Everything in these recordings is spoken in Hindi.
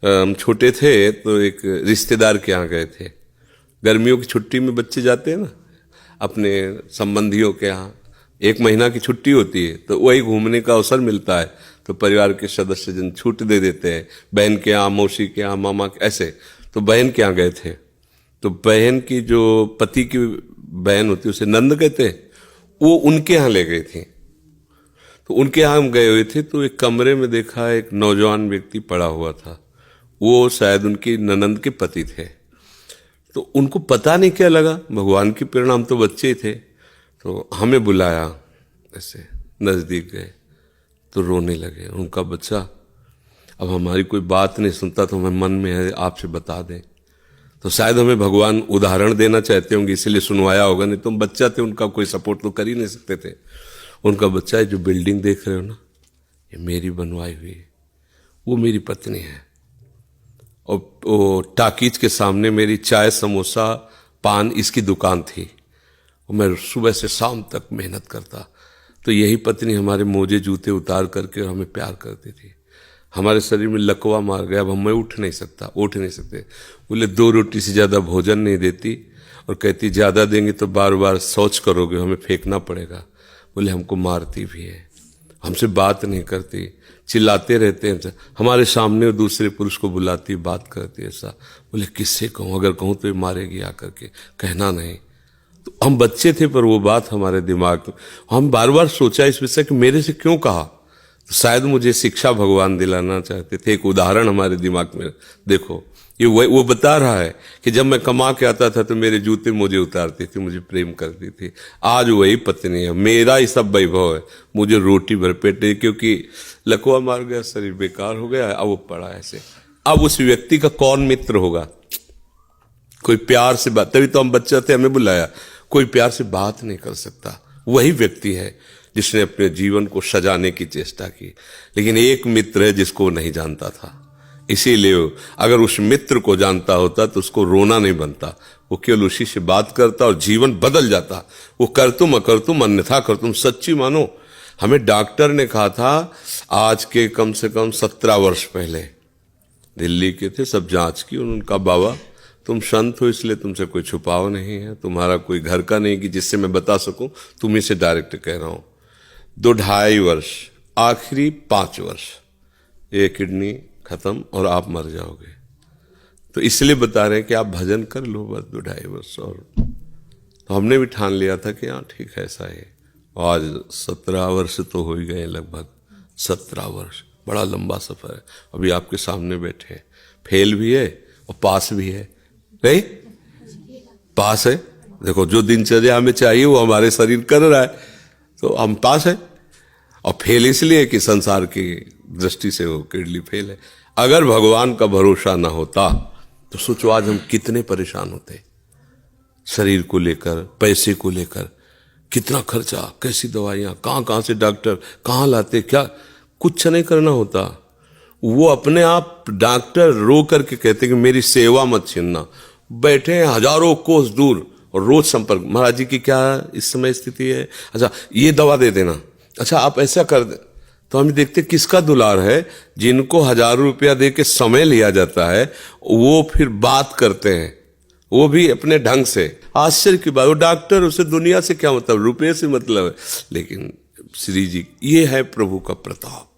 हम छोटे थे तो एक रिश्तेदार के यहाँ गए थे। गर्मियों की छुट्टी में बच्चे जाते हैं ना अपने संबंधियों के यहाँ, 1 महीना की छुट्टी होती है तो वही घूमने का अवसर मिलता है, तो परिवार के सदस्य जन छूट दे देते हैं, बहन के यहाँ, मौसी के यहाँ, मामा के, ऐसे। तो बहन के यहाँ गए थे, तो बहन की जो पति की बहन होती है उसे नंद कहते हैं, वो उनके यहाँ ले गई थी। तो उनके यहाँ हम गए हुए थे तो एक कमरे में देखा एक नौजवान व्यक्ति पड़ा हुआ था, वो शायद उनकी ननंद के पति थे। तो उनको पता नहीं क्या लगा, भगवान की प्रेरणा, हम तो बच्चे थे, तो हमें बुलाया, ऐसे नज़दीक गए तो रोने लगे। उनका बच्चा अब हमारी कोई बात नहीं सुनता तो हमें मन में है आपसे बता दें। तो शायद हमें भगवान उदाहरण देना चाहते होंगे इसलिए सुनवाया होगा, नहीं तो हम बच्चा थे, उनका कोई सपोर्ट तो कर ही नहीं सकते थे। उनका बच्चा है, जो बिल्डिंग देख रहे हो ना, ये मेरी बनवाई हुई है, वो मेरी पत्नी है, और वो टाकीज के सामने मेरी चाय समोसा पान इसकी दुकान थी, और मैं सुबह से शाम तक मेहनत करता। तो यही पत्नी हमारे मोजे जूते उतार करके और हमें प्यार करती थी। हमारे शरीर में लकवा मार गया, अब मैं उठ नहीं सकते। बोले 2 रोटी से ज़्यादा भोजन नहीं देती, और कहती ज़्यादा देंगे तो बार बार शौच करोगे, हमें फेंकना पड़ेगा। बोले हमको मारती भी है, हमसे बात नहीं करती, चिल्लाते रहते हैं, हमारे सामने और दूसरे पुरुष को बुलाती, बात करती ऐसा। बोले किससे कहूँ, अगर कहूँ तो ये मारेगी आकर के, कहना नहीं। तो हम बच्चे थे पर वो बात हमारे दिमाग में, हम बार बार सोचा इस विषय कि मेरे से क्यों कहा। तो शायद मुझे शिक्षा भगवान दिलाना चाहते थे, एक उदाहरण हमारे दिमाग में। देखो ये वो बता रहा है कि जब मैं कमा के आता था तो मेरे जूते मुझे उतारती थी, मुझे प्रेम करती थी। आज वही पत्नी है, मेरा ही सब वैभव है, मुझे रोटी भर पेट नहीं, क्योंकि लकवा मार गया, शरीर बेकार हो गया, अब वो पड़ा ऐसे। अब उस व्यक्ति का कौन मित्र होगा, कोई प्यार से बात, तभी तो हम बच्चे थे, हमें बुलाया, कोई प्यार से बात नहीं कर सकता। वही व्यक्ति है जिसने अपने जीवन को सजाने की चेष्टा की, लेकिन एक मित्र है जिसको वो नहीं जानता था। इसीलिए अगर उस मित्र को जानता होता तो उसको रोना नहीं बनता, वो केवल उसी से बात करता और जीवन बदल जाता। वो कर तुम अकर तुम अन्यथा कर तुम, सच्ची मानो। हमें डॉक्टर ने कहा था आज के कम से कम 17 वर्ष पहले, दिल्ली के थे, सब जांच की, उनका बाबा तुम संत हो इसलिए तुमसे कोई छुपाव नहीं है, तुम्हारा कोई घर का नहीं कि जिससे मैं बता सकूं, तुम्ही से डायरेक्ट कह रहा हूं। 2-2.5 वर्ष, आखिरी 5 वर्ष, ये किडनी खत्म और आप मर जाओगे। तो इसलिए बता रहे हैं कि आप भजन कर लो बस 2-2.5 वर्ष। और तो हमने भी ठान लिया था कि हाँ ठीक है ऐसा है। आज 17 वर्ष तो हो ही गए, लगभग 17 वर्ष, बड़ा लंबा सफर है। अभी आपके सामने बैठे हैं, फेल भी है और पास भी है, नहीं पास है। देखो जो दिनचर्या हमें चाहिए वो हमारे शरीर कर रहा है, तो हम पास है। और फेल इसलिए कि संसार की दृष्टि से वो किडनी फेल है। अगर भगवान का भरोसा ना होता तो सोचो आज हम कितने परेशान होते, शरीर को लेकर, पैसे को लेकर, कितना खर्चा, कैसी दवाइयाँ, कहाँ से डॉक्टर कहाँ लाते, क्या कुछ नहीं करना होता। वो अपने आप डॉक्टर रो करके कहते कि मेरी सेवा मत छीनना। बैठे हैं हजारों कोस दूर और रोज संपर्क, महाराज जी की क्या इस समय स्थिति है, अच्छा ये दवा दे देना, अच्छा आप ऐसा कर दे। तो हम देखते किसका दुलार है, जिनको 1000 रुपया दे के समय लिया जाता है वो फिर बात करते हैं, वो भी अपने ढंग से। आश्चर्य की बात, वो डॉक्टर, उसे दुनिया से क्या मतलब, रुपये से मतलब है। लेकिन श्री जी ये है प्रभु का प्रताप,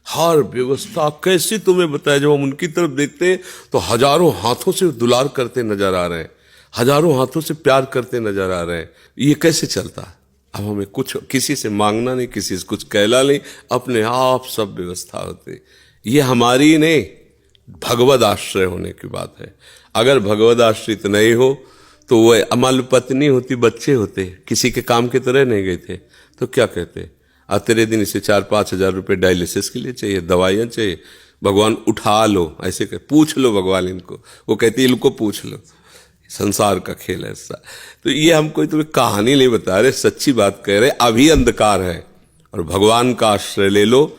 हर व्यवस्था कैसी तुम्हें बताया। जब हम उनकी तरफ देखते हैं तो हजारों हाथों से दुलार करते नजर आ रहे हैं, हजारों हाथों से प्यार करते नजर आ रहे हैं। ये कैसे चलता है। अब हमें कुछ किसी से मांगना नहीं, किसी से कुछ कहला नहीं, अपने आप सब व्यवस्था होती। ये हमारी नहीं, भगवद आश्रय होने की बात है। अगर भगवद आश्रित नहीं हो तो वो अमल पत्नी होती, बच्चे होते, किसी के काम की तरह नहीं गए थे, तो क्या कहते, तेरे दिन इसे 4-5 हजार रुपये डायलिसिस के लिए चाहिए, दवाइयाँ चाहिए, भगवान उठा लो, ऐसे कह, पूछ लो भगवान इनको। वो कहती है इनको पूछ लो, संसार का खेल है ऐसा। तो ये हम कोई तुम्हें कहानी नहीं बता रहे, सच्ची बात कह रहे। अभी अंधकार है और भगवान का आश्रय ले लो,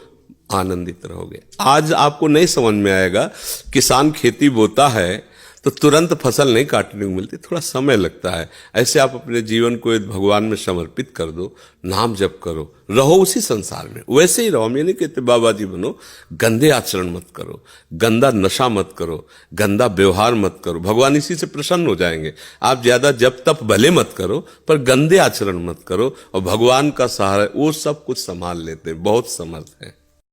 आनंदित रहोगे। आज आपको नहीं समझ में आएगा, किसान खेती बोता है तो तुरंत फसल नहीं काटने को मिलती, थोड़ा समय लगता है। ऐसे आप अपने जीवन को एक भगवान में समर्पित कर दो, नाम जप करो, रहो उसी संसार में, वैसे ही रहो। हम ये नहीं कहते बाबा जी बनो, गंदे आचरण मत करो, गंदा नशा मत करो, गंदा व्यवहार मत करो, भगवान इसी से प्रसन्न हो जाएंगे। आप ज्यादा जब तप भले मत करो, पर गंदे आचरण मत करो, और भगवान का सहारा वो सब कुछ संभाल लेते हैं, बहुत समर्थ है।